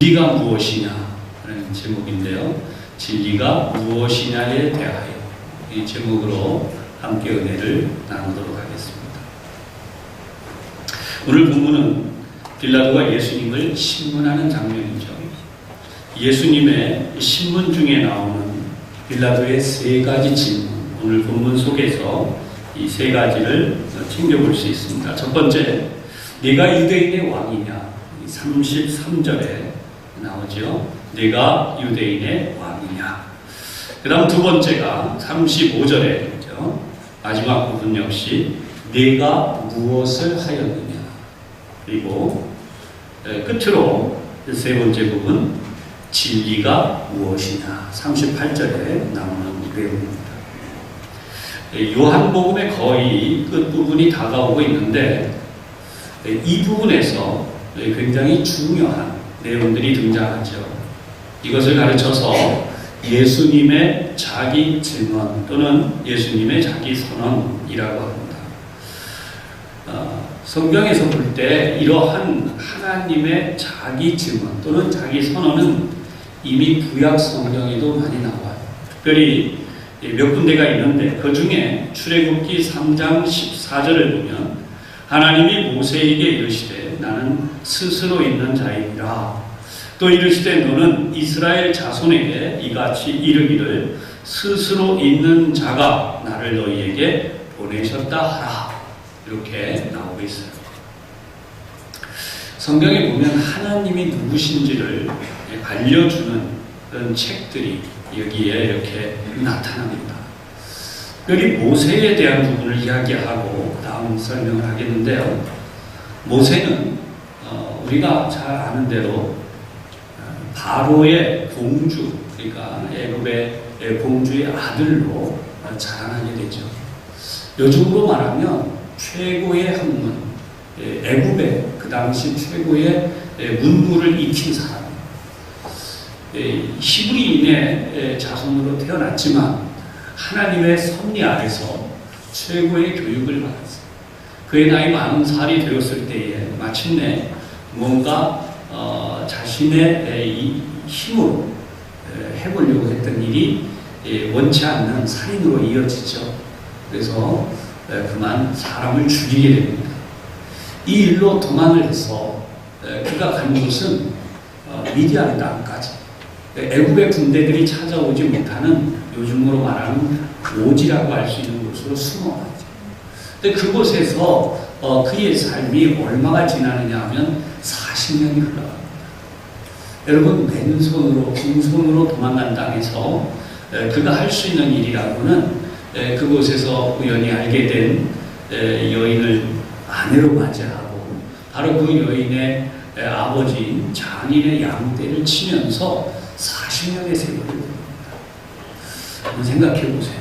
진리가 무엇이냐 하는 제목인데요. 진리가 무엇이냐에 대하여 이 제목으로 함께 은혜를 나누도록 하겠습니다. 오늘 본문은 빌라도가 예수님을 신문하는 장면이죠. 예수님의 신문 중에 나오는 빌라도의 세 가지 질문, 오늘 본문 속에서 이 세 가지를 챙겨볼 수 있습니다. 첫 번째, 네가 유대인의 왕이냐? 33절에 나오죠. 네가 유대인의 왕이냐? 그 다음 두 번째가 35절에 있죠. 마지막 부분 역시 네가 무엇을 하였느냐? 그리고 끝으로 세 번째 부분 진리가 무엇이냐? 38절에 나오는 내용입니다. 요한복음의 거의 끝부분이 다가오고 있는데 이 부분에서 굉장히 중요한 내용들이 등장하죠. 이것을 가르쳐서 예수님의 자기 증언 또는 예수님의 자기 선언이라고 합니다. 성경에서 볼 때 이러한 하나님의 자기 증언 또는 자기 선언은 이미 구약 성경에도 많이 나와요. 특별히 몇 군데가 있는데 그 중에 출애굽기 3장 14절을 보면 하나님이 모세에게 이르시되 나는 스스로 있는 자이니라. 또 이르시되 너는 이스라엘 자손에게 이같이 이르기를 스스로 있는 자가 나를 너희에게 보내셨다 하라. 이렇게 나오고 있어요. 성경에 보면 하나님이 누구신지를 알려주는 그런 책들이 여기에 이렇게 나타납니다. 여기 모세에 대한 부분을 이야기하고 다음 설명을 하겠는데요. 모세는 우리가 잘 아는 대로 바로의 공주, 그러니까 애굽의 공주의 아들로 자라나게 되죠. 요즘으로 말하면 최고의 학문, 애굽의 그 당시 최고의 문무를 익힌 사람, 히브리인의 자손으로 태어났지만 하나님의 섭리 아래서 최고의 교육을 받았어요. 그의 나이 40살이 되었을 때에 마침내 뭔가 자신의 이 힘으로 해보려고 했던 일이 원치 않는 살인으로 이어지죠. 그래서 그만 사람을 죽이게 됩니다. 이 일로 도망을 해서 그가 간 곳은 미디안 땅까지, 애굽의 군대들이 찾아오지 못하는 요즘으로 말하는 오지라고 할 수 있는 곳으로 숨어가죠. 근데 그곳에서 그의 삶이 얼마가 지나느냐 하면 40년이 흘러갑니다. 여러분, 맨손으로, 빈손으로 도망간 땅에서 그가 할 수 있는 일이라고는 그곳에서 우연히 알게 된 여인을 아내로 맞이하고 바로 그 여인의 아버지인 장인의 양떼를 치면서 40년의 세월을 보냅니다. 한번 생각해 보세요.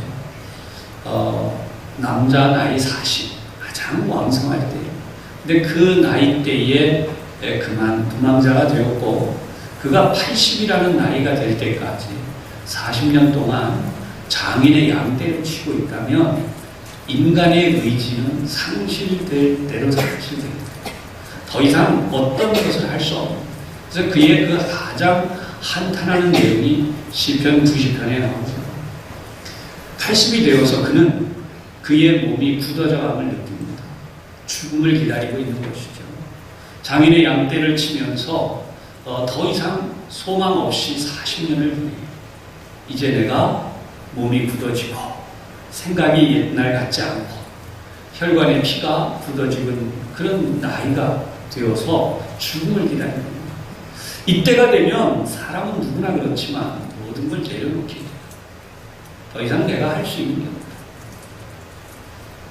남자 나이 40, 가장 왕성할 때. 근데 그 나이 때에 그만 도망자가 되었고, 그가 80이라는 나이가 될 때까지 40년 동안 장인의 양떼를 치고 있다면 인간의 의지는 상실될 대로 상실됩니다. 더 이상 어떤 것을 할 수 없는. 그래서 그의 그 가장 한탄하는 내용이 시편 90편에 나오죠. 80이 되어서 그는 그의 몸이 굳어져감을 느낍니다. 죽음을 기다리고 있는 것이죠. 장인의 양떼를 치면서 더 이상 소망 없이 40년을 보내요. 이제 내가 몸이 굳어지고 생각이 옛날 같지 않고 혈관의 피가 굳어지는 그런 나이가 되어서 죽음을 기다립니다. 이때가 되면 사람은 누구나 그렇지만 모든 걸 내려놓게 돼요. 더 이상 내가 할 수 있는 게 없다.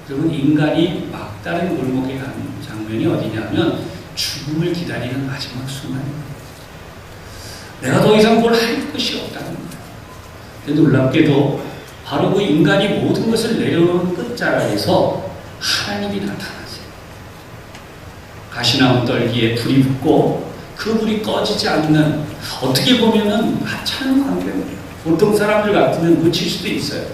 그러면 인간이 막다른 골목에 가는 장면이 어디냐면 죽음을 기다리는 마지막 순간입니다. 내가 더 이상 뭘 할 것이 없다는 겁니다. 근데 놀랍게도 바로 그 인간이 모든 것을 내려놓은 끝자락에서 하나님이 나타나세요. 가시나무 떨기에 불이 붙고 그 불이 꺼지지 않는, 어떻게 보면은 하찮은 관계예요. 보통 사람들 같으면 놓칠 수도 있어요.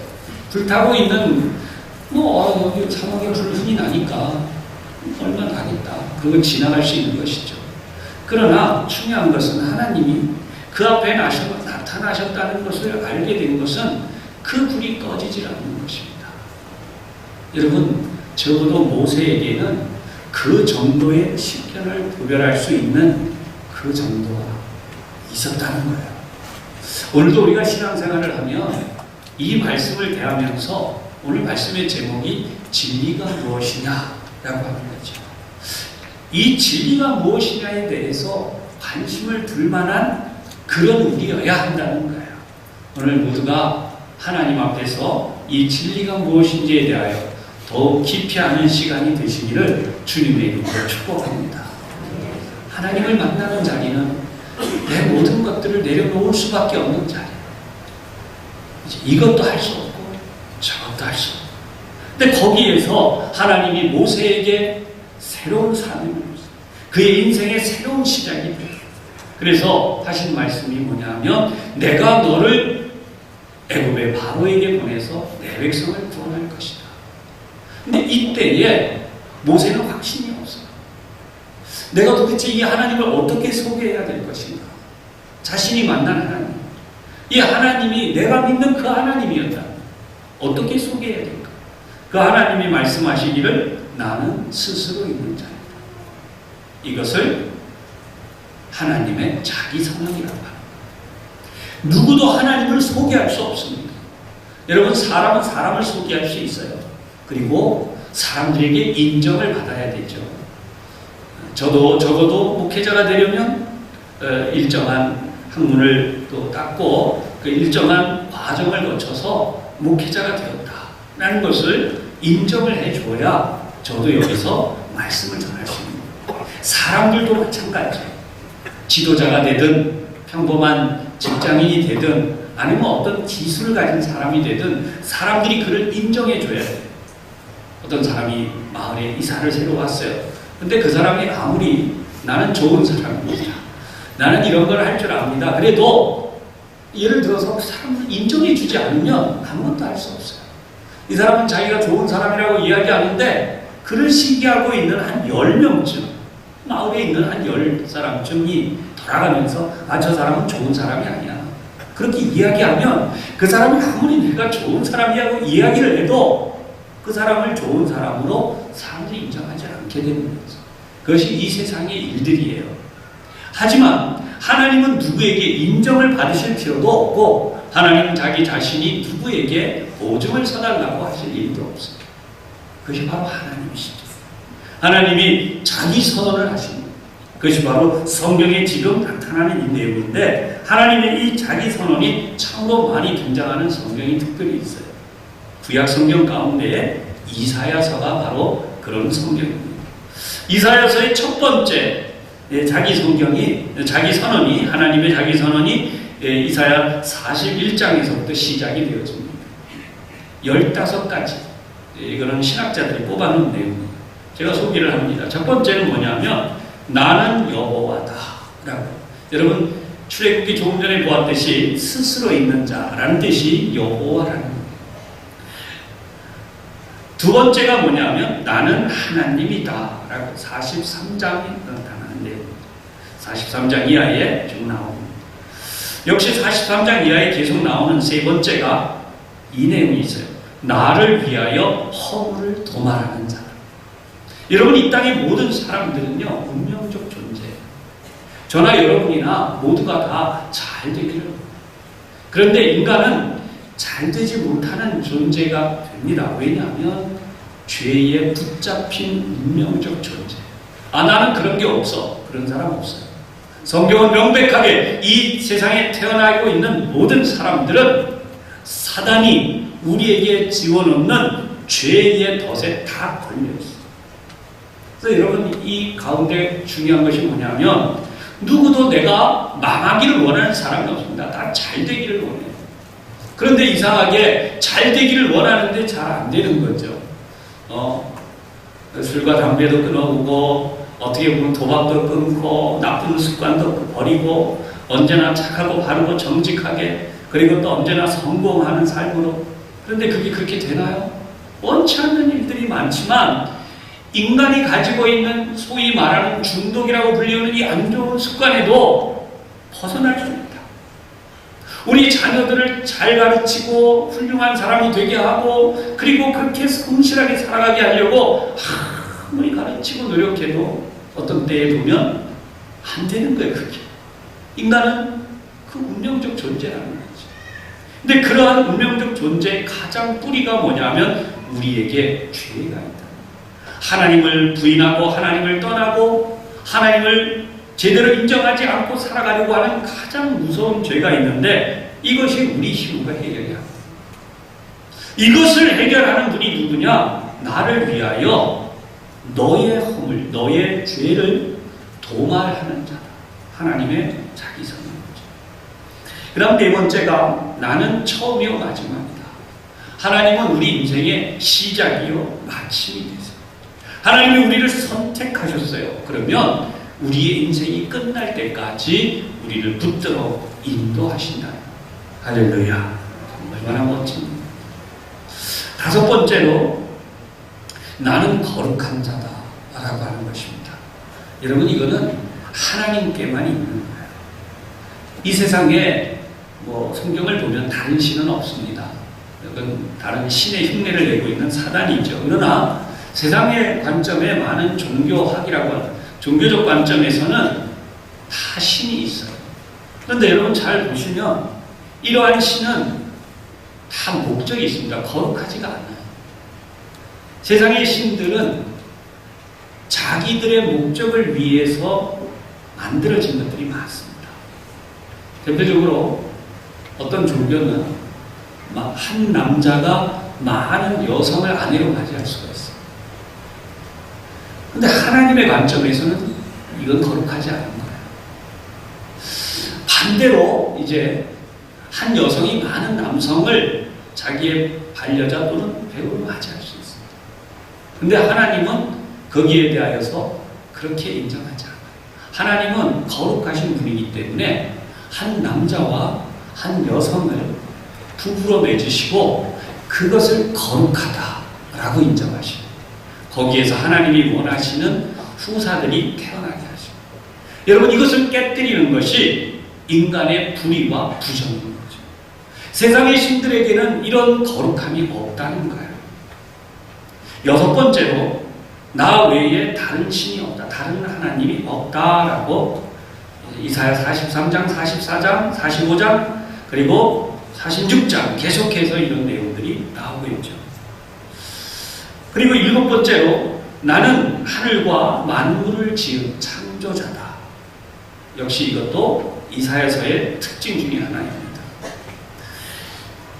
불타고 있는 여기 사막에 불 흔히 나니까 얼마 나겠다. 그건 지나갈 수 있는 것이죠. 그러나 중요한 것은 하나님이 그 앞에 나타나셨다는 것을 알게 된 것은 그 불이 꺼지질 않는 것입니다. 여러분, 적어도 모세에게는 그 정도의 십견을 구별할 수 있는 그 정도가 있었다는 거예요. 오늘도 우리가 신앙생활을 하면 이 말씀을 대하면서 오늘 말씀의 제목이 진리가 무엇이냐라고 하는 거죠. 이 진리가 무엇이냐에 대해서 관심을 둘 만한 그런 우리여야 한다는 거예요. 오늘 모두가 하나님 앞에서 이 진리가 무엇인지에 대하여 더욱 깊이 아는 시간이 되시기를 주님의 이름으로 축복합니다. 하나님을 만나는 자리는 내 모든 것들을 내려놓을 수밖에 없는 자리예요. 이것도 할 수 없고 저것도 할 수 없고. 근데 거기에서 하나님이 모세에게 새로운 삶을 주셨어요. 그의 인생의 새로운 시작이 돼요. 그래서 하신 말씀이 뭐냐면 내가 너를 애굽의 바로에게 보내서 내 백성을 구원할 것이다. 근데 이때에 모세는 확신이 없어요. 내가 도대체 이 하나님을 어떻게 소개해야 될 것인가? 자신이 만난 하나님, 이 하나님이 내가 믿는 그 하나님이었다. 어떻게 소개해야 될까? 그 하나님이 말씀하시기를 나는 스스로 있는 자이다. 이것을 하나님의 자기 선언이라고 합니다. 누구도 하나님을 소개할 수 없습니다. 여러분, 사람은 사람을 소개할 수 있어요. 그리고 사람들에게 인정을 받아야 되죠. 저도 적어도 목회자가 되려면 일정한 학문을 또 땄고 그 일정한 과정을 거쳐서 목회자가 되었다라는 것을 인정을 해줘야 저도 여기서 말씀을 전할 수 있는 거예요. 사람들도 마찬가지예요. 지도자가 되든 평범한 직장인이 되든 아니면 어떤 기술을 가진 사람이 되든 사람들이 그를 인정해 줘야 돼요. 어떤 사람이 마을에 이사를 새로 왔어요. 근데 그 사람이 아무리 나는 좋은 사람입니다. 나는 이런 걸 할 줄 압니다. 그래도 예를 들어서 사람을 인정해 주지 않으면 아무것도 할 수 없어요. 이 사람은 자기가 좋은 사람이라고 이야기하는데 그를 시기하고 있는 한 10명쯤 마을에 있는 한 10사람쯤이 돌아가면서 저 사람은 좋은 사람이 아니야. 그렇게 이야기하면 그 사람이 아무리 내가 좋은 사람이라고 이야기를 해도 그 사람을 좋은 사람으로 사람들이 인정하지 않게 되는 거죠. 그것이 이 세상의 일들이에요. 하지만 하나님은 누구에게 인정을 받으실 필요도 없고 하나님은 자기 자신이 누구에게 보증을 서달라고 하실 일도 없어요. 그것이 바로 하나님이시죠. 하나님이 자기 선언을 하십니다. 그것이 바로 성경에 지금 나타나는 이 내용인데 하나님의 이 자기 선언이 참으로 많이 등장하는 성경이 특별히 있어요. 구약 성경 가운데에 이사야서가 바로 그런 성경입니다. 이사야서의 첫 번째 자기 선언이 하나님의 자기 선언이 이사야 41장에서부터 시작이 되어집니다. 15가지 이거는 신학자들이 뽑아놓은 내용입니다. 제가 소개를 합니다. 첫 번째는 뭐냐면 나는 여호와다 라고. 여러분 출애굽기 조금 전에 보았듯이 스스로 있는 자라는 뜻이 여호와라는 거예요. 두 번째가 뭐냐면 나는 하나님이다 라고 43장에 나타나는 내용입니다. 43장 이하에 쭉 나옵니다. 역시 43장 이하에 계속 나오는 세 번째가 이 내용이 있어요. 나를 위하여 허물을 도말하는 자. 여러분 이 땅의 모든 사람들은요 운명적 존재예요. 저나 여러분이나 모두가 다 잘 되기를. 그런데 인간은 잘 되지 못하는 존재가 됩니다. 왜냐하면 죄에 붙잡힌 운명적 존재. 나는 그런 게 없어. 그런 사람 없어요. 성경은 명백하게 이 세상에 태어나고 있는 모든 사람들은 사단이 우리에게 지워놓는 죄의 덫에 다 걸려있어요. 그래서 여러분 이 가운데 중요한 것이 뭐냐면 누구도 내가 망하기를 원하는 사람이 없습니다. 다 잘 되기를 원해요. 그런데 이상하게 잘 되기를 원하는데 잘 안 되는 거죠. 술과 담배도 끊어보고 어떻게 보면 도박도 끊고 나쁜 습관도 버리고 언제나 착하고 바르고 정직하게 그리고 또 언제나 성공하는 삶으로. 그런데 그게 그렇게 되나요? 원치 않는 일들이 많지만 인간이 가지고 있는 소위 말하는 중독이라고 불리우는 이 안 좋은 습관에도 벗어날 수 있다. 우리 자녀들을 잘 가르치고 훌륭한 사람이 되게 하고 그리고 그렇게 성실하게 살아가게 하려고 아무리 가르치고 노력해도 어떤 때에 보면 안 되는 거예요. 그게. 인간은 그 운명적 존재라는 거지. 근데 그러한 운명적 존재의 가장 뿌리가 뭐냐면 우리에게 죄가 있다. 하나님을 부인하고 하나님을 떠나고 하나님을 제대로 인정하지 않고 살아가려고 하는 가장 무서운 죄가 있는데 이것이 우리 힘으로 해결해야 합니다. 이것을 해결하는 분이 누구냐? 나를 위하여 너의 허물, 너의 죄를 도말하는 자다. 하나님의 자기 선언이죠. 그 다음 네 번째가 나는 처음이요 마지막이다. 하나님은 우리 인생의 시작이요 마침이 되세요. 하나님이 우리를 선택하셨어요. 그러면 우리의 인생이 끝날 때까지 우리를 붙들어 인도하신다. 할렐루야. 얼마나 멋집니다. 다섯 번째로 나는 거룩한 자다 라고 하는 것입니다. 여러분 이거는 하나님께만 있는 거예요. 이 세상에 성경을 보면 다른 신은 없습니다. 이건 다른 신의 흉내를 내고 있는 사단이죠. 그러나 세상의 관점에 많은 종교학이라고 하는 종교적 관점에서는 다 신이 있어요. 그런데 여러분 잘 보시면 이러한 신은 다 목적이 있습니다. 거룩하지가 않아요. 세상의 신들은 자기들의 목적을 위해서 만들어진 것들이 많습니다. 대표적으로 어떤 종교는 한 남자가 많은 여성을 아내로 맞이할 수가 있어요. 그런데 하나님의 관점에서는 이건 거룩하지 않은 거예요. 반대로 이제 한 여성이 많은 남성을 자기의 반려자 또는 배우로 맞이할 수 있습니다. 그런데 하나님은 거기에 대하여서 그렇게 인정하지 않아요. 하나님은 거룩하신 분이기 때문에 한 남자와 한 여성을 부부로 맺으시고 그것을 거룩하다라고 인정하시고 거기에서 하나님이 원하시는 후사들이 태어나게 하시고 여러분 이것을 깨뜨리는 것이 인간의 불의와 부정인 거죠. 세상의 신들에게는 이런 거룩함이 없다는 거예요. 여섯 번째로 나 외에 다른 신이 없다. 다른 하나님이 없다라고 이사야 43장, 44장, 45장 그리고 46장 계속해서 이런 내용들이 나오고 있죠. 그리고 일곱 번째로 나는 하늘과 만물을 지은 창조자다. 역시 이것도 이사야서의 특징 중에 하나입니다.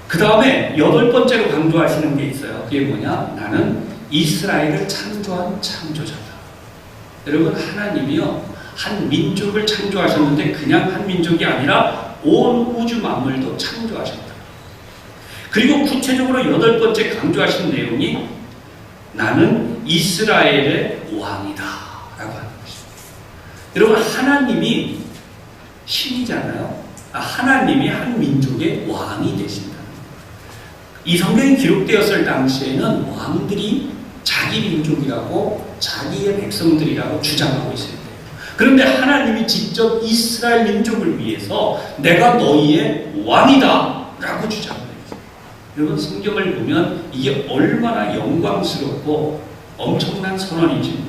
그 다음에 여덟 번째로 강조하시는 게 있어요. 그게 뭐냐? 나는 이스라엘을 창조한 창조자다. 여러분 하나님이요 한 민족을 창조하셨는데 그냥 한 민족이 아니라 온 우주 만물도 창조하셨다. 그리고 구체적으로 여덟 번째 강조하신 내용이 나는 이스라엘의 왕이다 라고 하는 것입니다. 여러분 하나님이 신이잖아요. 하나님이 한 민족의 왕이 되신다. 이 성경이 기록되었을 당시에는 왕들이 자기 민족이라고 자기의 백성들이라고 주장하고 있을 때예요. 그런데 하나님이 직접 이스라엘 민족을 위해서 내가 너희의 왕이다 라고 주장합니다. 여러분 성경을 보면 이게 얼마나 영광스럽고 엄청난 선언인지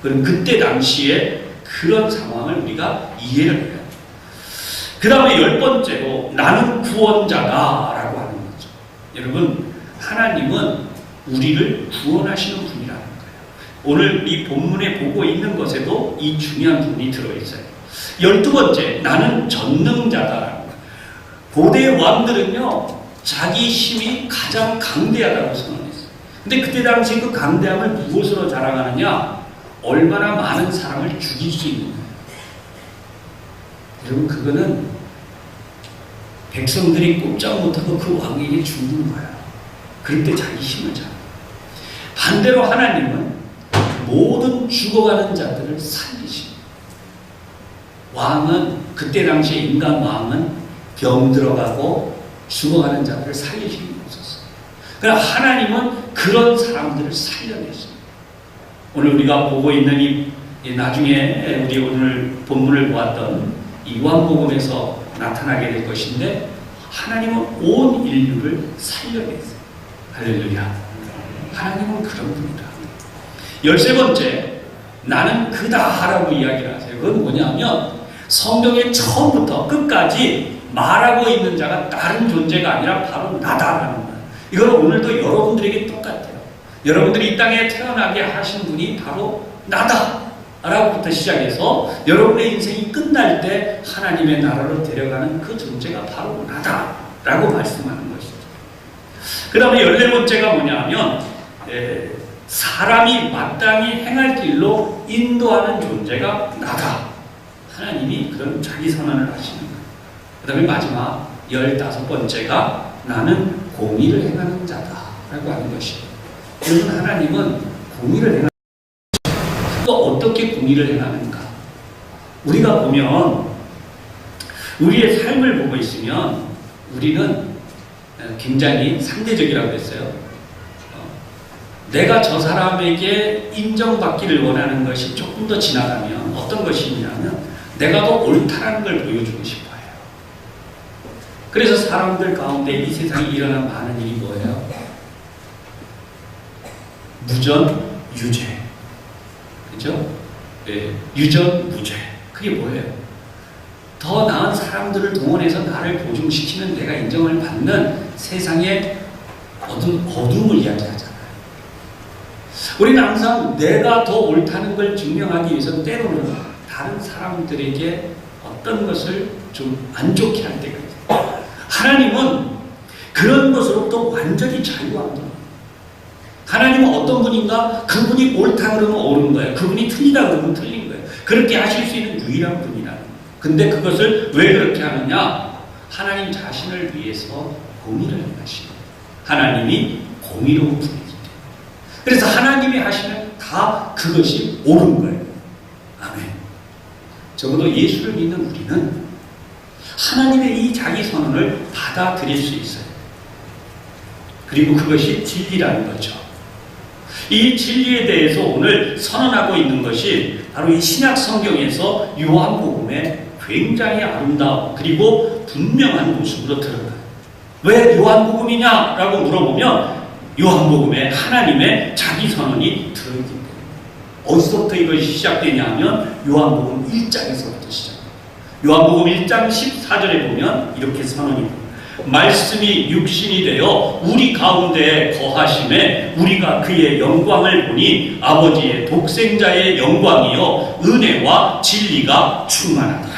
그럼 그때 당시에 그런 상황을 우리가 이해를 해야 돼요. 그 다음에 열 번째로 나는 구원자다 라고 하는 거죠. 여러분 하나님은 우리를 구원하시는 분이라는 거예요. 오늘 이 본문에 보고 있는 것에도 이 중요한 부분이 들어있어요. 12번째 나는 전능자다라는 거예요. 고대 왕들은요 자기 힘이 가장 강대하다고 선언했어요. 근데 그때 당시 그 강대함을 무엇으로 자랑하느냐? 얼마나 많은 사람을 죽일 수 있는 거예요. 여러분 그거는 백성들이 꼼짝 못하고 그 왕에게 죽는 거야. 그럴 때 자기 힘을 자랑. 반대로 하나님은 모든 죽어가는 자들을 살리십니다. 왕은 그때 당시에 인간 왕은 병들어가고 죽어가는 자들을 살리시는 게 없었어요. 그러나 하나님은 그런 사람들을 살려냈습니다. 오늘 우리가 보고 있는 나중에 우리 오늘 본문을 보았던 이 요한복음에서 나타나게 될 것인데, 하나님은 온 인류를 살려냈어요. 할렐루야. 하나님은 그런 분이다. 13번째, 나는 그다라고 이야기를 하세요. 그건 뭐냐면 성경의 처음부터 끝까지 말하고 있는 자가 다른 존재가 아니라 바로 나다라는 거예요. 이건 오늘도 여러분들에게 똑같아요. 여러분들이 이 땅에 태어나게 하신 분이 바로 나다 라고부터 시작해서 여러분의 인생이 끝날 때 하나님의 나라로 데려가는 그 존재가 바로 나다 라고 말씀하는 것이죠. 그 다음에 14번째가 뭐냐면 사람이 마땅히 행할 길로 인도하는 존재가 나다. 하나님이 그런 자기 선언을 하시는 거예요. 그 다음에 마지막 15번째가 나는 공의를 행하는 자다 라고 하는 것이에요. 여러분, 하나님은 공의를 행하는 또 어떻게 공의를 행하는가? 우리가 보면 우리의 삶을 보고 있으면 우리는 굉장히 상대적이라고 했어요. 내가 저 사람에게 인정받기를 원하는 것이 조금 더 지나가면 어떤 것이 있냐면 내가 더 옳다는 걸 보여주고 싶어요. 그래서 사람들 가운데 이 세상에 일어난 많은 일이 뭐예요? 무전, 유죄. 그죠? 네, 유전, 무죄. 그게 뭐예요? 더 나은 사람들을 동원해서 나를 보증시키면 내가 인정을 받는 세상의 어둠을 이야기하잖아요. 우리는 항상 내가 더 옳다는 걸 증명하기 위해서 때로는 다른 사람들에게 어떤 것을 좀 안 좋게 할 때가 있어요. 하나님은 그런 것으로부터 완전히 자유한 분이에요. 하나님은 어떤 분인가? 그분이 옳다 그러면 옳은 거예요. 그분이 틀리다 그러면 틀린 거예요. 그렇게 하실 수 있는 유일한 분이라는 거예요. 근데 그것을 왜 그렇게 하느냐? 하나님 자신을 위해서 공의를 행하시는 거예요. 하나님이 공의로운 분이기 때문에. 그래서 하나님이 하시면 다 그것이 옳은 거예요. 아멘. 적어도 예수를 믿는 우리는 하나님의 이 자기 선언을 받아들일 수 있어요. 그리고 그것이 진리라는 거죠. 이 진리에 대해서 오늘 선언하고 있는 것이 바로 이 신약 성경에서 요한복음의 굉장히 아름다운 그리고 분명한 모습으로 드러나요. 왜 요한복음이냐라고 물어보면 요한복음에 하나님의 자기 선언이 들어있기 때문에. 어디서부터 이것이 시작되냐면 요한복음 1장에서부터 시작합니다. 요한복음 1장 14절에 보면 이렇게 선언이 됩니다. 말씀이 육신이 되어 우리 가운데 거하심에 우리가 그의 영광을 보니 아버지의 독생자의 영광이요 은혜와 진리가 충만하더라.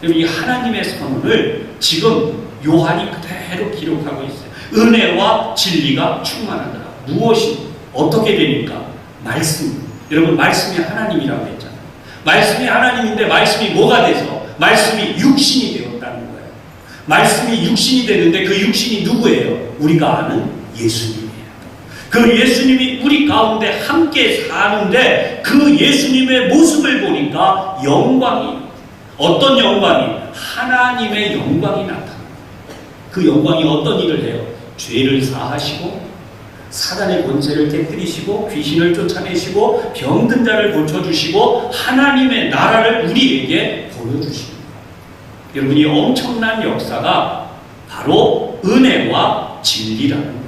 이 하나님의 선언을 지금 요한이 그대로 기록하고 있어요. 은혜와 진리가 충만하더라. 무엇이 어떻게 되니까? 말씀. 여러분, 말씀이 하나님이라고 했잖아요. 말씀이 하나님인데 말씀이 뭐가 돼서? 말씀이 육신이 되었다는 거예요. 말씀이 육신이 되는데 그 육신이 누구예요? 우리가 아는 예수님이에요. 그 예수님이 우리 가운데 함께 사는데 그 예수님의 모습을 보니까 영광이, 어떤 영광이? 하나님의 영광이 나타납니다. 그 영광이 어떤 일을 해요? 죄를 사하시고 사단의 권세를 깨뜨리시고 귀신을 쫓아내시고 병든 자를 고쳐주시고 하나님의 나라를 우리에게 보여주십니다. 여러분, 이 엄청난 역사가 바로 은혜와 진리라는 거예요.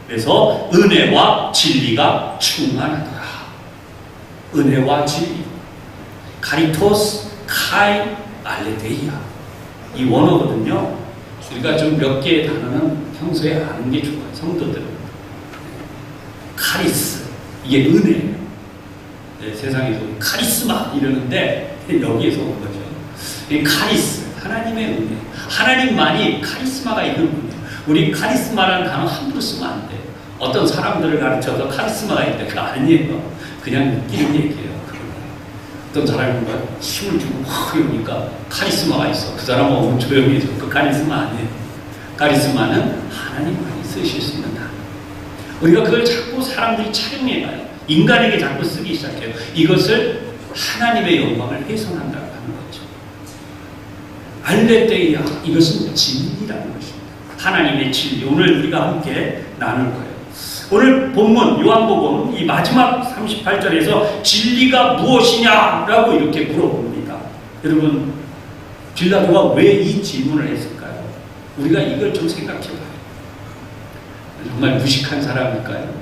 그래서 은혜와 진리가 충만하더라. 은혜와 진리. 카리토스, 카이, 알레데이아. 이 원어거든요. 우리가 좀 몇 개의 단어는 평소에 아는 게 좋아요. 성도들은. 카리스. 이게 은혜예요. 네, 세상에서 카리스마 이러는데 여기에서 온 거죠. 이 카리스. 하나님의 은혜. 하나님만이 카리스마가 있는 분이에요. 우리 카리스마라는 단어 함부로 쓰면 안 돼요. 어떤 사람들을 가르쳐서 카리스마가 있다. 그거 아니에요. 그냥 느끼는 얘기예요. 어떤 사람이 뭔가 힘을 주고 확 이러니까 카리스마가 있어. 그 사람은 너무 조용히 해서 그 카리스마 아니에요. 카리스마는 하나님만이 쓰실 수 있는 단어. 우리가 그걸 자꾸 사람들이 착용해봐요. 인간에게 자꾸 쓰기 시작해요. 이것을 하나님의 영광을 훼손한다고 하는 거죠. 알레데이아, 이것은 진리라는 것입니다. 하나님의 진리. 오늘 우리가 함께 나눌 거예요. 오늘 본문 요한복음 이 마지막 38절에서 진리가 무엇이냐라고 이렇게 물어봅니다. 여러분, 빌라도가 왜 이 질문을 했을까요? 우리가 이걸 좀 생각해봐요. 정말 무식한 사람일까요?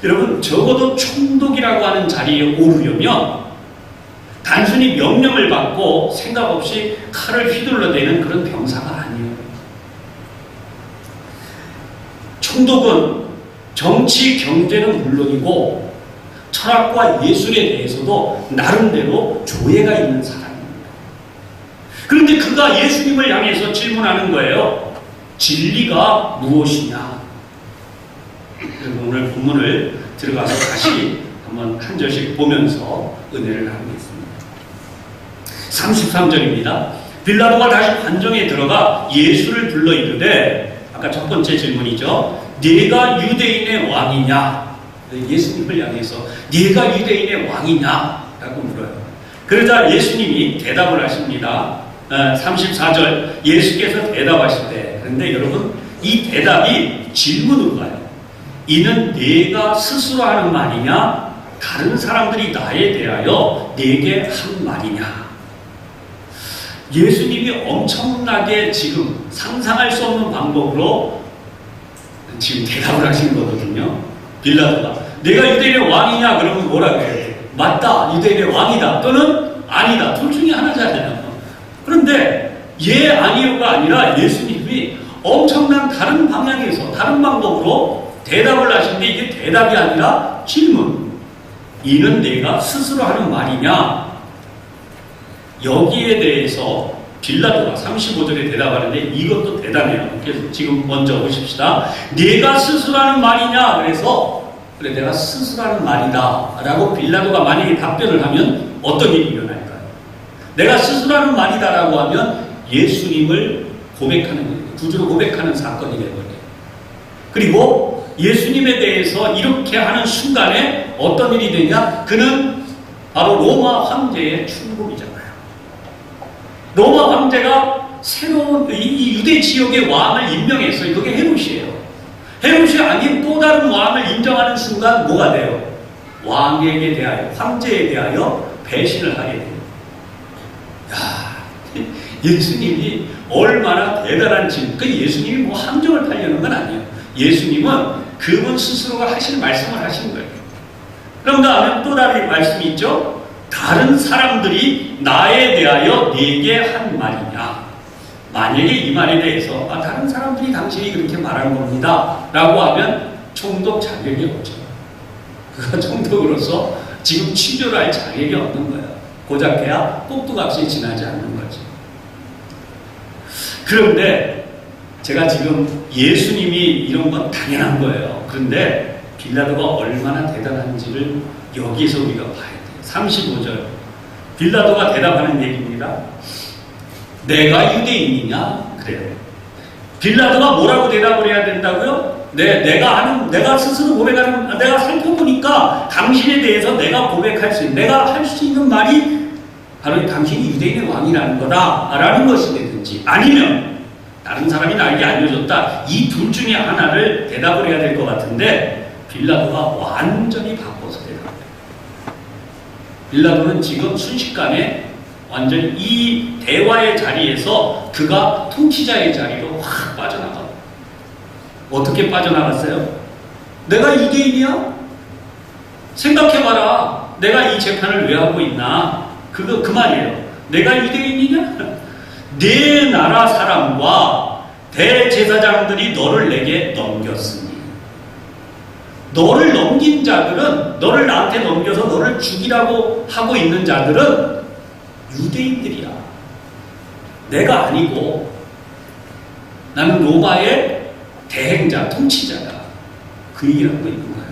여러분, 적어도 총독이라고 하는 자리에 오르려면 단순히 명령을 받고 생각 없이 칼을 휘둘러대는 그런 병사가 아니에요. 총독은 정치, 경제는 물론이고 철학과 예술에 대해서도 나름대로 조예가 있는 사람입니다. 그런데 그가 예수님을 향해서 질문하는 거예요. 진리가 무엇이냐? 오늘 본문을 들어가서 다시 한번 한 절씩 보면서 은혜를 나누겠습니다. 33절입니다. 빌라도가 다시 관정에 들어가 예수를 불러 이르되, 아까 첫 번째 질문이죠. 네가 유대인의 왕이냐? 예수님을 향해서 네가 유대인의 왕이냐? 라고 물어요. 그러자 예수님이 대답을 하십니다. 34절 예수께서 대답하시되, 그런데 여러분 이 대답이 질문으로 가요. 이는 네가 스스로 하는 말이냐? 다른 사람들이 나에 대하여 네게 한 말이냐? 예수님이 엄청나게 지금 상상할 수 없는 방법으로 지금 대답을 하신 거거든요. 빌라도가 내가 유대인의 왕이냐? 그러면 뭐라고 해요? 맞다, 유대인의 왕이다, 또는 아니다, 둘 중에 하나잖아요. 그런데 예, 아니요가 아니라 예수님이 엄청난 다른 방향에서 다른 방법으로 대답을 하시는데, 이게 대답이 아니라 질문. 이는 내가 스스로 하는 말이냐? 여기에 대해서 빌라도가 35절에 대답하는데 이것도 대단해요. 그래서 지금 먼저 보십시다. 내가 스스로 하는 말이냐? 그래서 그래, 내가 스스로 하는 말이다 라고 빌라도가 만약에 답변을 하면 어떤 일이 일어날까요? 내가 스스로 하는 말이다 라고 하면 예수님을 고백하는 거예요. 구주로 고백하는 사건이 되거든요. 그리고 예수님에 대해서 이렇게 하는 순간에 어떤 일이 되냐? 그는 바로 로마 황제의 충복이잖아요. 로마 황제가 새로운 이 유대 지역의 왕을 임명했어요. 그게 헤롯이에요. 헤롯이 아닌 또 다른 왕을 인정하는 순간 뭐가 돼요? 왕에게 대하여, 황제에 대하여 배신을 하게 돼요. 야, 예수님이 얼마나 대단한지. 그 예수님이 뭐 함정을 타려는 건 아니에요. 예수님은 그분 스스로가 하실 말씀을 하신 거예요. 그럼 다음에 또 다른 말씀이 있죠. 다른 사람들이 나에 대하여 네게 한 말이냐? 만약에 이 말에 대해서 다른 사람들이 당신이 그렇게 말한 겁니다 라고 하면 총독 자격이 없죠. 그가 총독으로서 지금 취조를 할 자격이 없는 거예요. 고작해야 꼭두각시에 지나지 않는 거죠. 그런데 제가 지금 예수님이 이런 건 당연한 거예요. 그런데 빌라도가 얼마나 대단한지를 여기서 우리가 봐야 돼요. 35절 빌라도가 대답하는 얘기입니다. 내가 유대인이냐? 그래요. 빌라도가 뭐라고 대답을 해야 된다고요? 내가 스스로 고백하는, 내가 살펴보니까 당신에 대해서 내가 고백할 수 있는, 내가 할 수 있는 말이 바로 당신이 유대인의 왕이라는 거다 라는 것이 되든지, 아니면 다른 사람이 나에게 알려줬다, 이 둘 중에 하나를 대답을 해야 될 것 같은데 빌라도가 완전히 바꿔서 대답해요. 빌라도는 지금 순식간에 완전히 이 대화의 자리에서 그가 통치자의 자리로 확 빠져나가요. 어떻게 빠져나갔어요? 내가 유대인이야? 생각해봐라. 내가 이 재판을 왜 하고 있나? 그 말이에요. 내가 유대인이냐? 내 나라 사람과 대제사장들이 너를 내게 넘겼으니, 너를 넘긴 자들은, 너를 나한테 넘겨서 너를 죽이라고 하고 있는 자들은 유대인들이야. 내가 아니고 나는 로마의 대행자, 통치자다. 그 얘기를 하고 있는 거예요.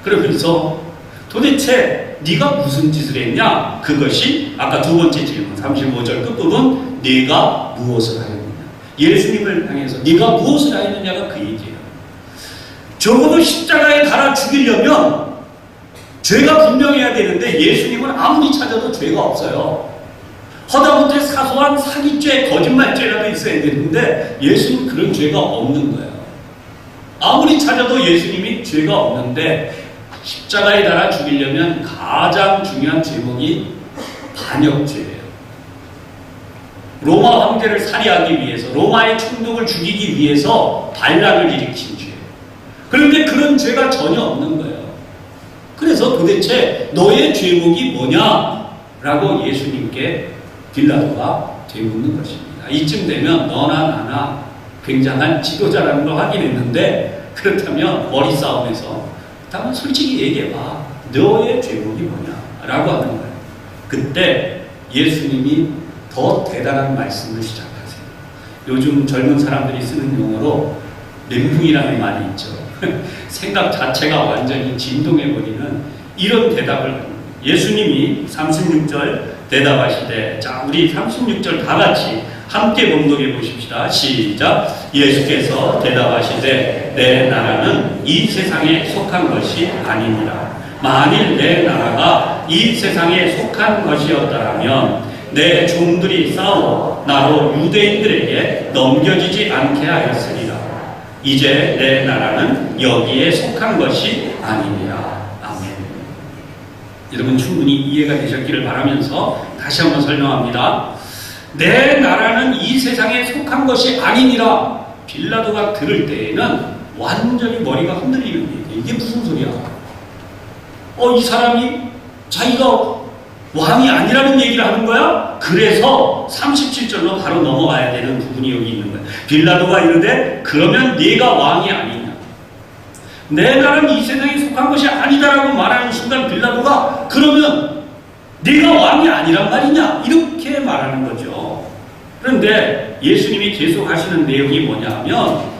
그러면서 도대체 네가 무슨 짓을 했냐? 그것이 아까 두 번째 질문 35절 끝부분, 네가 무엇을 하였느냐? 예수님을 향해서 네가 무엇을 하였느냐가 그 얘기예요. 적어도 십자가에 달아 죽이려면 죄가 분명해야 되는데 예수님은 아무리 찾아도 죄가 없어요. 허다못해 사소한 사기죄, 거짓말죄라도 있어야 되는데 예수님은 그런 죄가 없는 거예요. 아무리 찾아도 예수님이 죄가 없는데 십자가에 달아 죽이려면 가장 중요한 죄목이 반역죄예요. 로마 황제를 살해하기 위해서, 로마의 총독을 죽이기 위해서 반란을 일으킨 죄. 그런데 그런 죄가 전혀 없는 거예요. 그래서 도대체 너의 죄목이 뭐냐? 라고 예수님께 빌라도가 되묻는 것입니다. 이쯤 되면 너나 나나 굉장한 지도자라는 걸 확인했는데, 그렇다면 머리 싸움에서 다만 솔직히 얘기해봐. 너의 죄목이 뭐냐? 라고 하는 거예요. 그때 예수님이 더 대단한 말씀을 시작하세요. 요즘 젊은 사람들이 쓰는 용어로 멘붕이라는 말이 있죠. 생각 자체가 완전히 진동해버리는 이런 대답을 합니다. 예수님이 36절 대답하시되, 자, 우리 36절 다 같이 함께 봉독해 보십시다. 시작. 예수께서 대답하시되, 내 나라는 이 세상에 속한 것이 아니니라. 만일 내 나라가 이 세상에 속한 것이었다면 내 종들이 싸워 나로 유대인들에게 넘겨지지 않게 하였으리라. 이제 내 나라는 여기에 속한 것이 아니니라. 아멘. 여러분 충분히 이해가 되셨기를 바라면서 다시 한번 설명합니다. 내 나라는 이 세상에 속한 것이 아니니라. 빌라도가 들을 때에는 완전히 머리가 흔들리는 얘기예요. 이게 무슨 소리야? 이 사람이 자기가 왕이 아니라는 얘기를 하는 거야? 그래서 37절로 바로 넘어가야 되는 부분이 여기 있는 거야. 빌라도가 이르되, 그러면 네가 왕이 아니냐? 내 나라는 이 세상에 속한 것이 아니다라고 말하는 순간 빌라도가, 그러면 네가 왕이 아니란 말이냐? 이렇게 말하는 거죠. 그런데 예수님이 계속 하시는 내용이 뭐냐 하면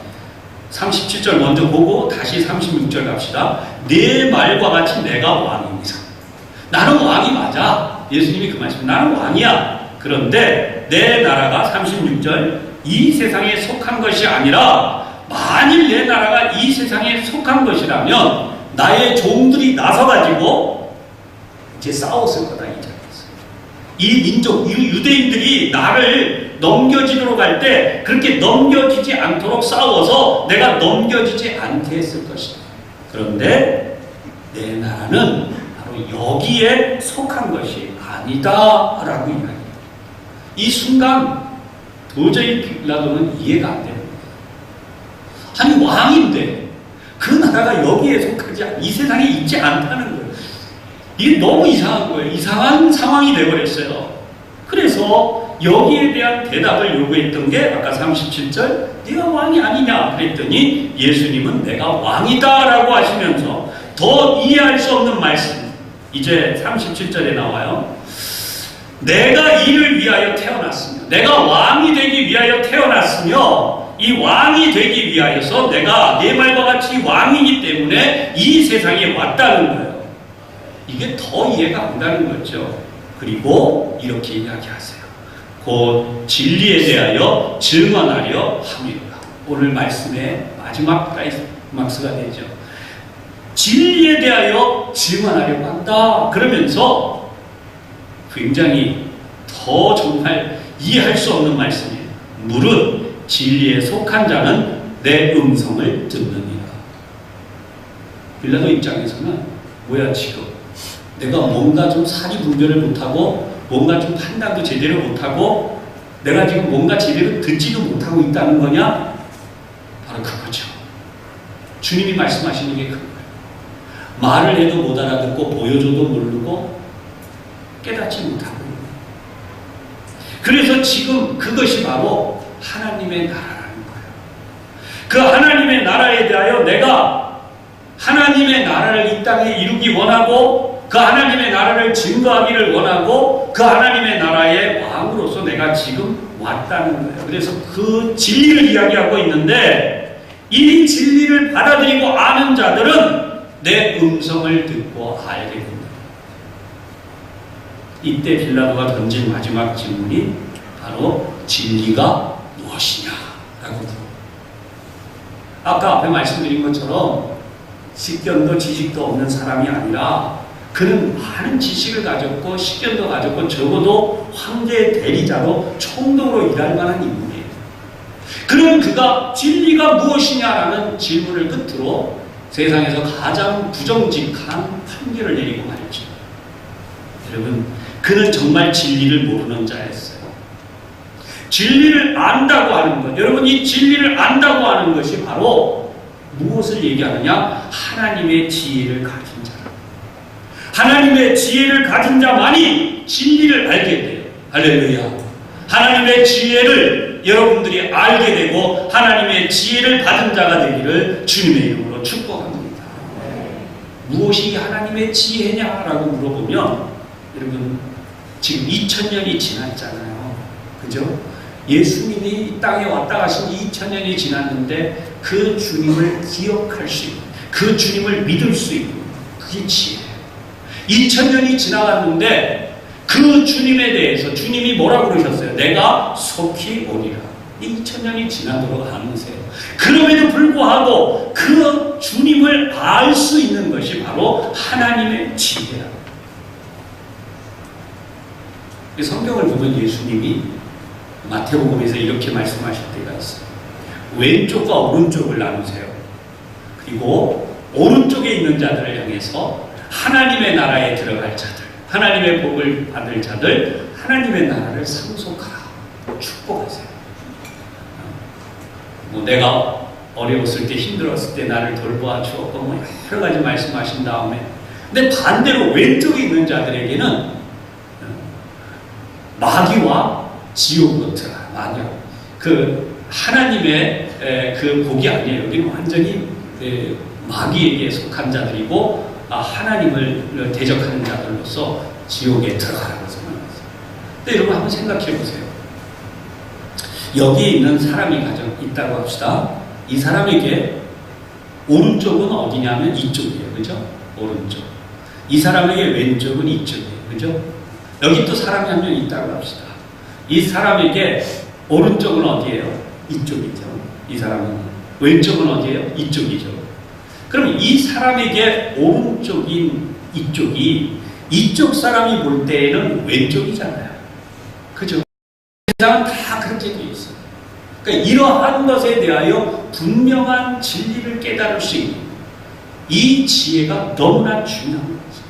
37절 먼저 보고 다시 36절 갑시다. 내 말과 같이 내가 왕입니다. 나는 왕이 맞아. 예수님이 그 말씀, 나는 왕이야. 그런데 내 나라가 36절 이 세상에 속한 것이 아니라, 만일 내 나라가 이 세상에 속한 것이라면 나의 종들이 나서가지고 이제 싸웠을 거다. 이 자리에서 이 민족, 이 유대인들이 나를 넘겨지도록 할 때 그렇게 넘겨지지 않도록 싸워서 내가 넘겨지지 않게 했을 것이다. 그런데 내 나라는 여기에 속한 것이 아니다 라고 이야기해요. 이 순간 도저히 빌라도는 이해가 안 되는 거예요. 아니 왕인데 그 나라가 여기에 속하지 이 세상에 있지 않다는 거예요. 이게 너무 이상한 거예요. 이상한 상황이 되어버렸어요. 그래서 여기에 대한 대답을 요구했던 게 아까 37절 네가 왕이 아니냐 그랬더니 예수님은 내가 왕이다 라고 하시면서 더 이해할 수 없는 말씀, 이제 37절에 나와요. 내가 이를 위하여 태어났으며, 내가 왕이 되기 위하여 태어났으며, 이 왕이 되기 위하여서 내가 내 말과 같이 왕이기 때문에 이 세상에 왔다는 거예요. 이게 더 이해가 안 가는 거죠. 그리고 이렇게 이야기하세요. 곧 진리에 대하여 증언하려 함이로다. 오늘 말씀의 마지막 클라이막스가 되죠. 진리에 대하여 증언하려고 한다. 그러면서 굉장히 더 정말 이해할 수 없는 말씀이에요. 무릇 진리에 속한 자는 내 음성을 듣느니라. 빌라도 입장에서는 뭐야 지금 내가 뭔가 좀 사리 분별을 못하고 뭔가 좀 판단도 제대로 못하고 내가 지금 뭔가 제대로 듣지도 못하고 있다는 거냐? 바로 그거죠. 주님이 말씀하시는 게 그거예요. 말을 해도 못 알아듣고 보여줘도 모르고 깨닫지 못하고. 그래서 지금 그것이 바로 하나님의 나라라는 거예요. 그 하나님의 나라에 대하여 내가 하나님의 나라를 이 땅에 이루기 원하고 그 하나님의 나라를 증거하기를 원하고 그 하나님의 나라의 왕으로서 내가 지금 왔다는 거예요. 그래서 그 진리를 이야기하고 있는데 이 진리를 받아들이고 아는 자들은 내 음성을 듣고 알게 된다. 이때 빌라도가 던진 마지막 질문이 바로 진리가 무엇이냐라고 물어요. 아까 앞에 말씀드린 것처럼 식견도 지식도 없는 사람이 아니라 그는 많은 지식을 가졌고 식견도 가졌고 적어도 황제의 대리자로 총독으로 일할 만한 인물이에요. 그런 그가 진리가 무엇이냐라는 질문을 끝으로 세상에서 가장 부정직한 판결을 내리고 말이죠. 여러분, 그는 정말 진리를 모르는 자였어요. 진리를 안다고 하는 것, 여러분, 이 진리를 안다고 하는 것이 바로 무엇을 얘기하느냐? 하나님의 지혜를 가진 자라. 하나님의 지혜를 가진 자만이 진리를 알게 돼요. 할렐루야. 하나님의 지혜를 여러분들이 알게 되고 하나님의 지혜를 받은 자가 되기를 주님의 이름으로 축복합니다. 무엇이 하나님의 지혜냐라고 물어보면, 여러분, 지금 2000년이 지났잖아요. 그죠? 예수님이 이 땅에 왔다 가신 2000년이 지났는데 그 주님을 기억할 수 있고 그 주님을 믿을 수 있고, 그게 지혜예요. 2000년이 지나갔는데 그 주님에 대해서 주님이 뭐라고 그러셨어요? 내가 속히 오리라. 2000년이 지나도록 하면서요. 그럼에도 불구하고 그 주님을 알 수 있는 것이 바로 하나님의 지혜라. 성경을 보면 예수님이 마태복음에서 이렇게 말씀하실 때가 있어요. 왼쪽과 오른쪽을 나누세요. 그리고 오른쪽에 있는 자들을 향해서 하나님의 나라에 들어갈 자들, 하나님의 복을 받을 자들, 하나님의 나라를 상속하라. 축복하세요. 내가 어려웠을 때, 힘들었을 때 나를 돌보아 주었고 여러 가지 말씀하신 다음에, 근데 반대로 왼쪽에 있는 자들에게는 마귀와 지옥으로 들어가. 마귀. 그 하나님의 그 복이 아니에요. 여기는 완전히 마귀에게 속한 자들이고 하나님을 대적하는 자들로서 지옥에 들어가라고 선언했어요. 근데 여러분 한번 생각해 보세요. 여기 있는 사람이 가정 있다고 합시다. 이 사람에게 오른쪽은 어디냐면 이쪽이에요. 그죠? 오른쪽. 이 사람에게 왼쪽은 이쪽이에요. 그죠? 여기 또 사람이 한 명 있다고 합시다. 이 사람에게 오른쪽은 어디예요? 이쪽이죠. 이 사람은. 왼쪽은 어디예요? 이쪽이죠. 그럼 이 사람에게 오른쪽인 이쪽이 이쪽 사람이 볼 때에는 왼쪽이잖아요. 그죠? 세상은 다 그렇게 되어 있어요. 그러니까 이러한 것에 대하여 분명한 진리를 깨달을 수 있는 이 지혜가 너무나 중요한 거죠.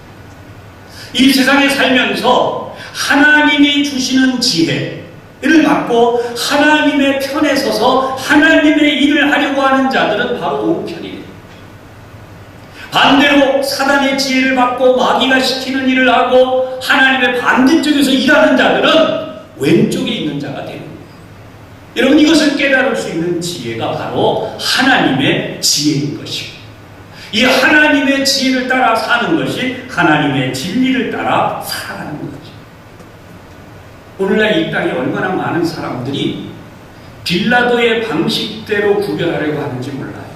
이 세상에 살면서 하나님이 주시는 지혜를 받고 하나님의 편에 서서 하나님의 일을 하려고 하는 자들은 바로 오른편이에요. 반대로 사단의 지혜를 받고 마귀가 시키는 일을 하고 하나님의 반대쪽에서 일하는 자들은 왼쪽에 있는 자가 되는 거예요. 여러분, 이것을 깨달을 수 있는 지혜가 바로 하나님의 지혜인 것이고, 이 하나님의 지혜를 따라 사는 것이 하나님의 진리를 따라 살아가는 거죠. 오늘날 이 땅에 얼마나 많은 사람들이 빌라도의 방식대로 구별하려고 하는지 몰라요.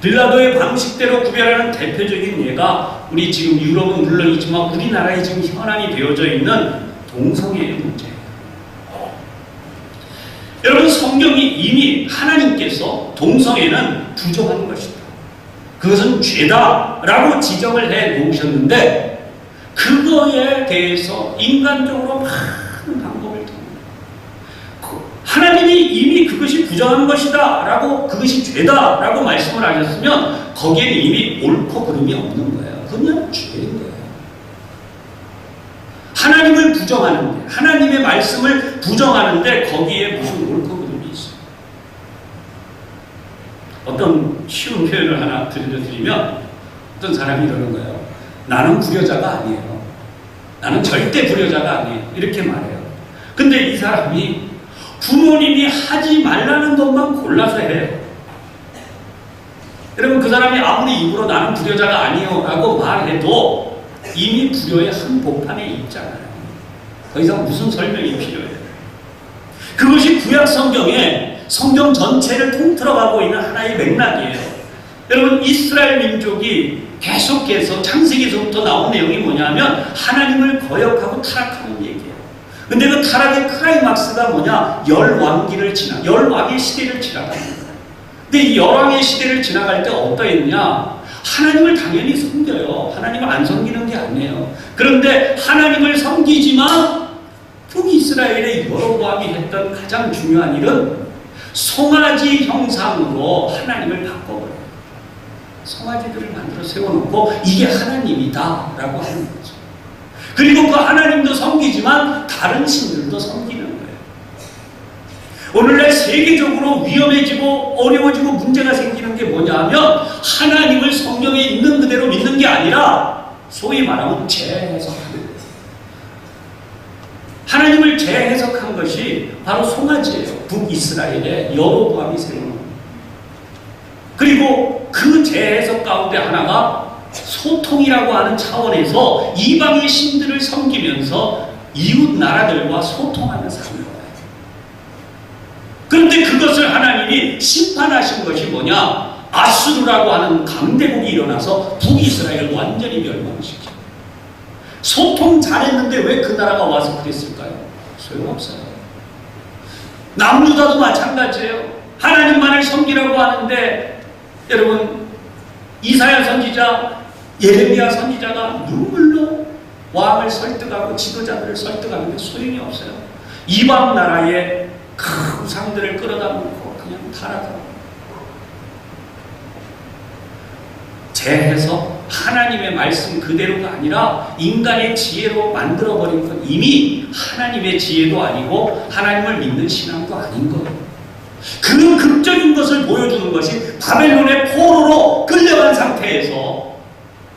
빌라도의 방식대로 구별하는 대표적인 예가 우리 지금 유럽은 물론이지만 우리나라에 지금 현안이 되어져 있는 동성애의 문제예요. 여러분, 성경이 이미 하나님께서 동성애는 부정한 것이다, 그것은 죄다라고 지적을 해 놓으셨는데, 그거에 대해서 인간적으로 많은 방법을 통해 하나님이 이미 그것이 부정한 것이다 라고, 그것이 죄다 라고 말씀을 하셨으면 거기에는 이미 옳고 그름이 없는 거예요. 그냥 죄인 거예요. 하나님을 부정하는데, 하나님의 말씀을 부정하는데 거기에 무슨 옳고 그름이 있어요. 어떤 쉬운 표현을 하나 들려드리면, 어떤 사람이 이러는 거예요. 나는 불효자가 아니에요. 나는 절대 불효자가 아니에요. 이렇게 말해요. 근데 이 사람이 부모님이 하지 말라는 것만 골라서 해요. 여러분, 그 사람이 아무리 입으로 나는 불효자가 아니에요 라고 말해도 이미 불효의 한복판에 있잖아요. 더 이상 무슨 설명이 필요해요. 그것이 구약 성경에 성경 전체를 통틀어가고 있는 하나의 맥락이에요. 여러분, 이스라엘 민족이 계속해서 창세기에서부터 나온 내용이 뭐냐면 하나님을 거역하고 타락하는 얘기예요. 근데 그 타락의 클라이막스가 뭐냐? 열왕의 시대를 지나가는 거예요. 근데 이 열왕의 시대를 지나갈 때 어떠했냐? 하나님을 당연히 섬겨요. 하나님을 안 섬기는 게 아니에요. 그런데 하나님을 섬기지만 북이스라엘의 여로보암이 했던 가장 중요한 일은 송아지 형상으로 하나님을 바꿔버려요. 송아지들을 만들어 세워놓고 이게 하나님이다라고 하는 거죠. 그리고 그 하나님도 섬기지만 다른 신들도 섬기는 거예요. 오늘날 세계적으로 위험해지고 어려워지고 문제가 생기는 게 뭐냐 하면 하나님을 성경에 있는 그대로 믿는 게 아니라 소위 말하면 재해석하는 거예요. 하나님을 재해석한 것이 바로 송아지예요. 북이스라엘의 여로보암이 세우는 겁니다. 그리고 그 재해석 가운데 하나가 소통이라고 하는 차원에서 이방의 신들을 섬기면서 이웃 나라들과 소통하며 사는 거예요. 그런데 그것을 하나님이 심판하신 것이 뭐냐? 아수르라고 하는 강대국이 일어나서 북이스라엘을 완전히 멸망시켜. 소통 잘했는데 왜 그 나라가 와서 그랬을까요? 소용없어요. 남유다도 마찬가지예요. 하나님만을 섬기라고 하는데 여러분 이사야 선지자, 예레미야 선지자가 눈물로 왕을 설득하고 지도자들을 설득하는데 소용이 없어요. 이방 나라의 큰 우상들을 끌어다 놓고 그냥 타락하고 재해석 하나님의 말씀 그대로가 아니라 인간의 지혜로 만들어버린 건 이미 하나님의 지혜도 아니고 하나님을 믿는 신앙도 아닌 거예요. 그 극적인 것을 보여주는 것이 바벨론의 포로로 끌려간 상태에서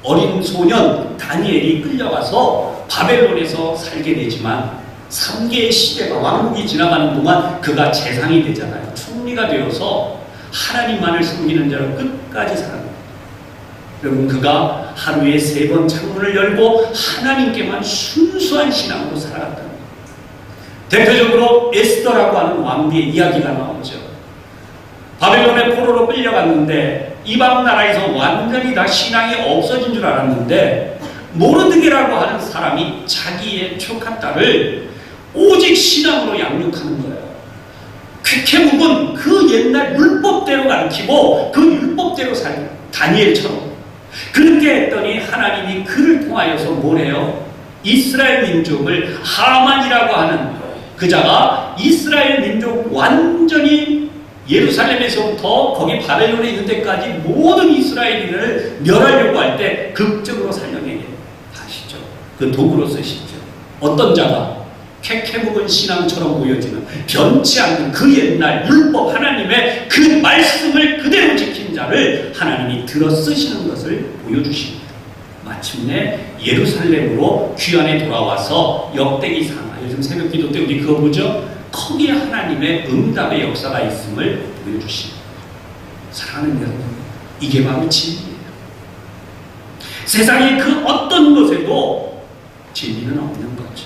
어린 소년 다니엘이 끌려가서 바벨론에서 살게 되지만 3개의 시대가 왕국이 지나가는 동안 그가 재상이 되잖아요. 총리가 되어서 하나님만을 섬기는 자로 끝까지 살아갑니다. 여러분 그가 하루에 3번 창문을 열고 하나님께만 순수한 신앙으로 살아갔다는 거예요. 대표적으로 에스더라고 하는 왕비의 이야기가 나오죠. 바벨론의 포로로 끌려갔는데 이방 나라에서 완전히 다 신앙이 없어진 줄 알았는데 모르드게라고 하는 사람이 자기의 촉한 딸을 오직 신앙으로 양육하는 거예요. 쾌케묵은 그 옛날 율법대로 가르치고 그 율법대로 살고 다니엘처럼 그렇게 했더니 하나님이 그를 통하여서 뭐래요? 이스라엘 민족을 하만이라고 하는 그자가 이스라엘 민족 완전히 예루살렘에서부터 거기 바벨론에 있는 데까지 모든 이스라엘인을 멸하려고 할 때 극적으로 살려내게 하시죠. 그 도구로 쓰시죠. 어떤 자가 쾌케묵은 신앙처럼 보여지는 변치 않는 그 옛날 율법 하나님의 그 말씀을 그대로 지킨 자를 하나님이 들어 쓰시는 것을 보여주십니다. 마침내 예루살렘으로 귀환에 돌아와서 역대기 상하 요즘 새벽기도 때 우리 그거 보죠? 거기에 하나님의 응답의 역사가 있음을 보여주십니다. 사랑하는 여러분, 이게 바로 진리예요. 세상의 그 어떤 것에도 진리는 없는 거죠.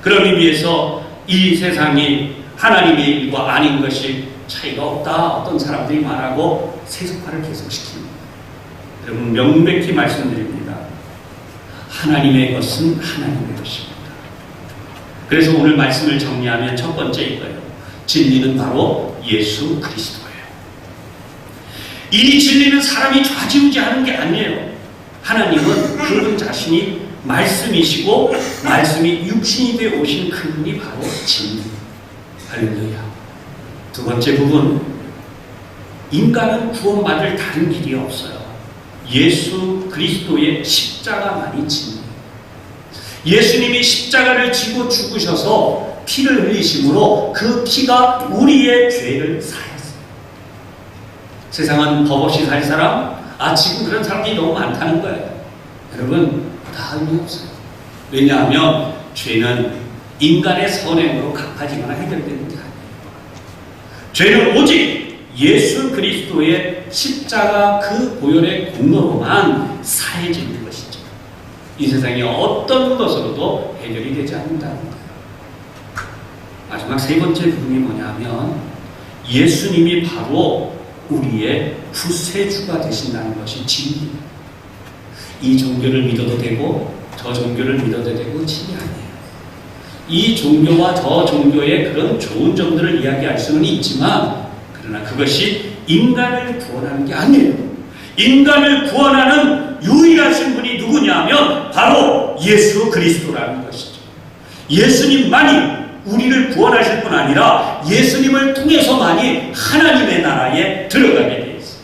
그런 의미에서 이 세상이 하나님의 일과 아닌 것이 차이가 없다. 어떤 사람들이 말하고 세속화를 계속시킵니다. 여러분 명백히 말씀드립니다. 하나님의 것은 하나님의 것입니다. 그래서 오늘 말씀을 정리하면 첫 번째 이거예요. 진리는 바로 예수 그리스도예요. 이 진리는 사람이 좌지우지하는 게 아니에요. 하나님은 그분 자신이 말씀이시고 말씀이 육신이 되어 오신 그분이 바로 진리. 할렐루야. 두 번째 부분, 인간은 구원받을 다른 길이 없어요. 예수 그리스도의 십자가만이 진리예요. 예수님이 십자가를 지고 죽으셔서 피를 흘리심으로 그 피가 우리의 죄를 사했어요. 세상은 법 없이 살 사람? 지금 그런 사람들이 너무 많다는 거예요. 여러분 다 의미 없어요. 왜냐하면 죄는 인간의 선행으로 갚아지거나 해결되는 게 아니에요. 죄는 오직 예수 그리스도의 십자가 그 보혈의 공로로만 사해지는 것이죠. 이 세상에 어떤 것으로도 해결이 되지 않는다는 거예요. 마지막 세 번째 부분이 뭐냐면 예수님이 바로 우리의 구세주가 되신다는 것이 진리예요. 이 종교를 믿어도 되고 저 종교를 믿어도 되고 진리 아니에요. 이 종교와 저 종교의 그런 좋은 점들을 이야기할 수는 있지만 그러나 그것이 인간을 구원하는 게 아니에요. 인간을 구원하는 유일하신 분이 누구냐면 바로 예수 그리스도라는 것이죠. 예수님만이 우리를 구원하실 뿐 아니라 예수님을 통해서만이 하나님의 나라에 들어가게 되어 있어요.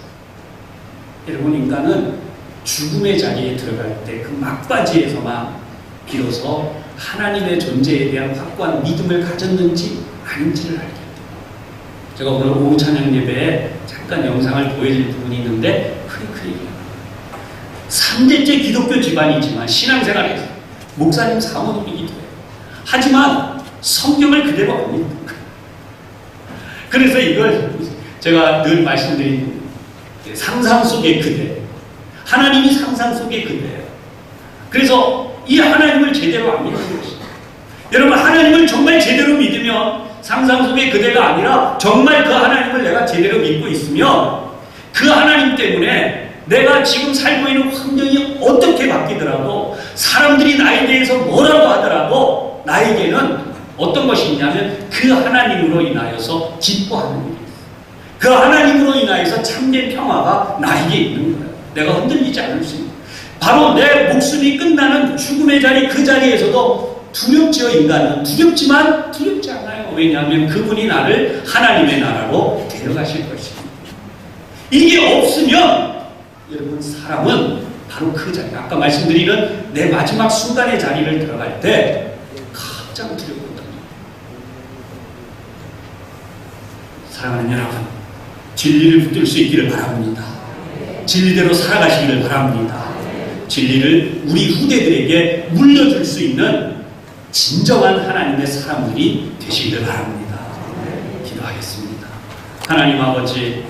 여러분, 인간은 죽음의 자리에 들어갈 때 그 막바지에서만 비로소 하나님의 존재에 대한 확고한 믿음을 가졌는지 아닌지를 알게 됩니다. 제가 오늘 오후 찬양 예배에 잠깐 영상을 보여드릴 부분이 있는데 그 얘기예요. 3대째 기독교 집안이지만 신앙생활에서 목사님 사모님이기도 해요. 하지만 성경을 그대로 안 믿는 거예요. 그래서 이걸 제가 늘 말씀드린 상상 속의 그대, 하나님이 상상 속의 그대예요. 그래서 이 하나님을 제대로 안 믿는 것입니다. 여러분, 하나님을 정말 제대로 믿으면 상상 속의 그대가 아니라 정말 그 하나님을 내가 제대로 믿고 있으면 그 하나님 때문에 내가 지금 살고 있는 환경이 어떻게 바뀌더라도 사람들이 나에 대해서 뭐라고 하더라도 나에게는 어떤 것이 있냐면 그 하나님으로 인하여서 기뻐하는 일이 있어요. 그 하나님으로 인하여서 참된 평화가 나에게 있는 거예요. 내가 흔들리지 않을 수 있는. 바로 내 목숨이 끝나는 죽음의 자리, 그 자리에서도 두렵지요. 인간은 두렵지만 두렵지 않아요. 왜냐하면 그분이 나를 하나님의 나라로 데려가실 것입니다. 이게 없으면 여러분, 사람은 바로 그 자리, 아까 말씀드리는 내 마지막 순간의 자리를 들어갈 때 가장 두렵거든요. 사랑하는 여러분, 진리를 붙들 수 있기를 바랍니다. 진리대로 살아가시기를 바랍니다. 진리를 우리 후대들에게 물려줄 수 있는 진정한 하나님의 사람들이 되시기를 바랍니다. 기도하겠습니다. 하나님 아버지,